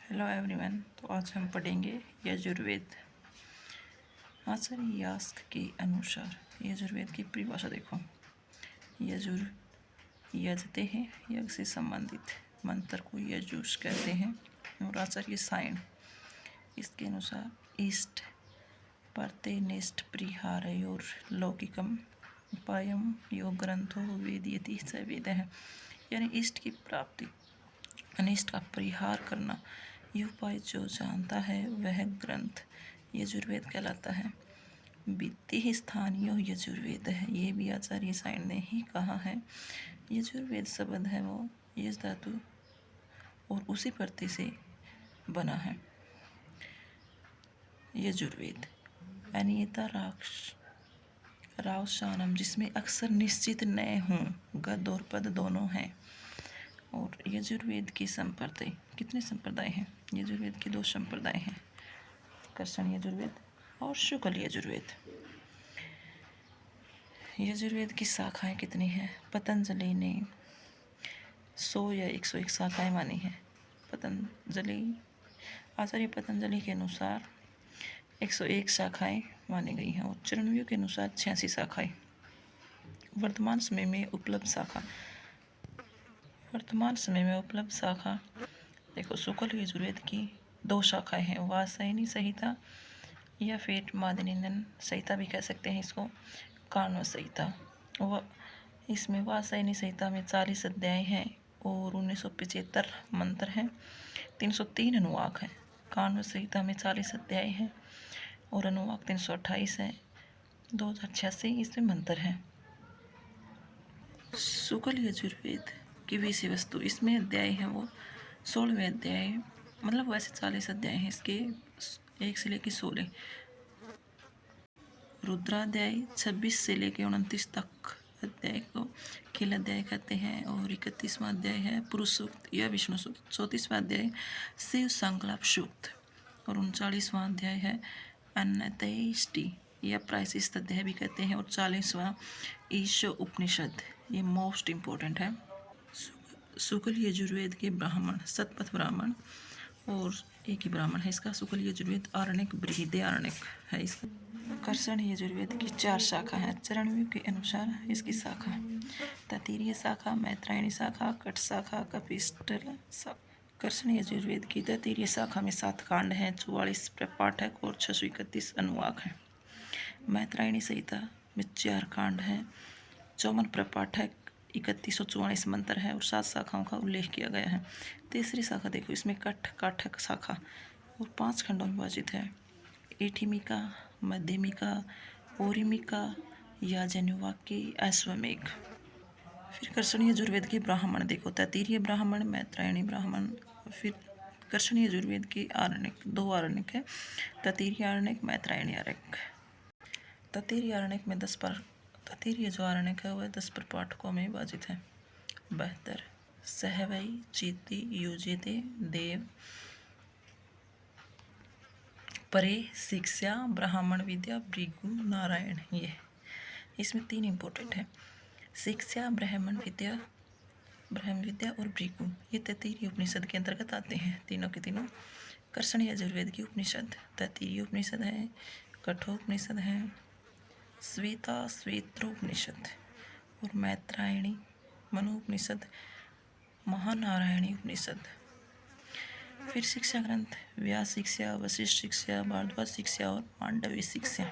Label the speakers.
Speaker 1: Hello everyone. तो आज हम पढ़ेंगे यजुर्वेद। आचार्य यास्क के अनुसार यजुर्वेद की परिभाषा देखो। यजते हैं, यज्ञ से संबंधित मंत्र को यजुष कहते हैं। और आचार्य सायण इसके अनुसार इष्ट पर्तेनिष्ट परिहारयोर लौकिकम उपायम योग ग्रंथो वेदयति स वेद है। यानी इष्ट की प्राप्ति, अनिष्ट का परिहार करना, ये उपाय जो जानता है वह ग्रंथ यजुर्वेद कहलाता है। वित्ति स्थानीय यजुर्वेद है, ये भी आचार्य सायण ने ही कहा है। यजुर्वेद शब्द है वो यज धातु और उसी प्रत्यय से बना है। यजुर्वेद अनियता रावशानम, जिसमें अक्सर निश्चित नए हों, गद और पद दोनों हैं। और यजुर्वेद की संप्रदाय, कितने संप्रदाय हैं? यजुर्वेद के 2 संप्रदाय हैं, कर्षण यजुर्वेद और शुक्ल यजुर्वेद। यजुर्वेद की शाखाएं कितनी हैं? पतंजलि ने 100 या 101 शाखाएं मानी हैं। आचार्य पतंजलि के अनुसार 101 शाखाएं मानी गई हैं और चरणव्यूह के अनुसार 86 शाखाएं। वर्तमान समय में उपलब्ध शाखा देखो, शुक्ल यजुर्वेद की 2 शाखाएं हैं। वात्सायनी संहिता या फिर मादनिंदन संहिता भी कह सकते हैं इसको, काण्व संहिता। इसमें वात्सायनी संहिता में 40 अध्याय हैं और 1975 मंत्र हैं, 303 अनुवाक हैं। काण्व संहिता में 40 अध्याय हैं और अनुवाक 328 हैं, 2086 इसमें मंत्र हैं। शुक्ल यजुर्वेद की विषय वस्तु, इसमें अध्याय हैं वो 16वें अध्याय, मतलब वैसे 40 अध्याय हैं इसके, 1 से लेकर 16। रुद्राध्याय 26 से लेकर 29 तक अध्याय को खिल अध्याय कहते हैं। और 31वां अध्याय है पुरुष सूक्त या विष्णु सूक्त। 34वां अध्याय शिव संकल्प सूक्त और 39वां अध्याय है अन्नतेष्टि या प्रायश्चित अध्याय भी कहते हैं। और 40वां ईश उपनिषद, ये मोस्ट इम्पोर्टेंट है। शुक्ल यजुर्वेद के ब्राह्मण शतपथ ब्राह्मण और एक ही ब्राह्मण है इसका। शुक्ल यजुर्वेद आरण्यक बृहदारण्यक है इसका। कर्षण यजुर्वेद की 4 शाखा है। चरणव्यूह के अनुसार इसकी शाखा तैत्तिरीय शाखा, मैत्रायणी शाखा, कट शाखा, कपिष्टल शाखा। कर्षण यजुर्वेद की तैत्तिरीय शाखा में 7 कांड हैं, 44 प्रपाठक और 631 अनुवाक हैं। मैत्रायणी संहिता में 4 कांड हैं, 54 प्रपाठक, 3144 मंत्र है और 7 शाखाओं का उल्लेख किया गया है। तीसरी शाखा देखो, इसमें काठक शाखा और 5 खंडों में विभाजित है। एठिमिका, मध्यमिका, ओरिमिका, याजन्यवाक्य, अश्वमेघ। फिर कर्षण यजुर्वेद के ब्राह्मण देखो, तैत्तिरीय ब्राह्मण, मैत्रायणी ब्राह्मण। फिर कर्षण यजुर्वेद के आरण्यक, 2 आरण्यक है, तैत्तिरीय आरण्यक, मैत्रायणी आरण्यक। तैत्तिरीय आरण्यक में 10 पर तैत्तिरीय जो आरण्यक है वह 10 प्रपाठकों में विभाजित है। 72 सहवै चीति युजेते देव परे शिक्षा ब्राह्मण विद्या भृगु नारायण। ये इसमें 3 इम्पोर्टेंट है, शिक्षा, ब्राह्मण विद्या और भृगु। ये तैत्तिरीय उपनिषद के अंतर्गत आते हैं, तीनों के तीनों। कर्षण यजुर्वेद की उपनिषद तैत्तिरीय उपनिषद है, कठोपनिषद है, श्वेत्रोपनिषद और मैत्रायणी मनुपनिषद, महानारायणी उपनिषद। फिर शिक्षा ग्रंथ व्यास शिक्षा, वशिष्ठ शिक्षा, भारद्वाज शिक्षा और मांडव्य शिक्षा।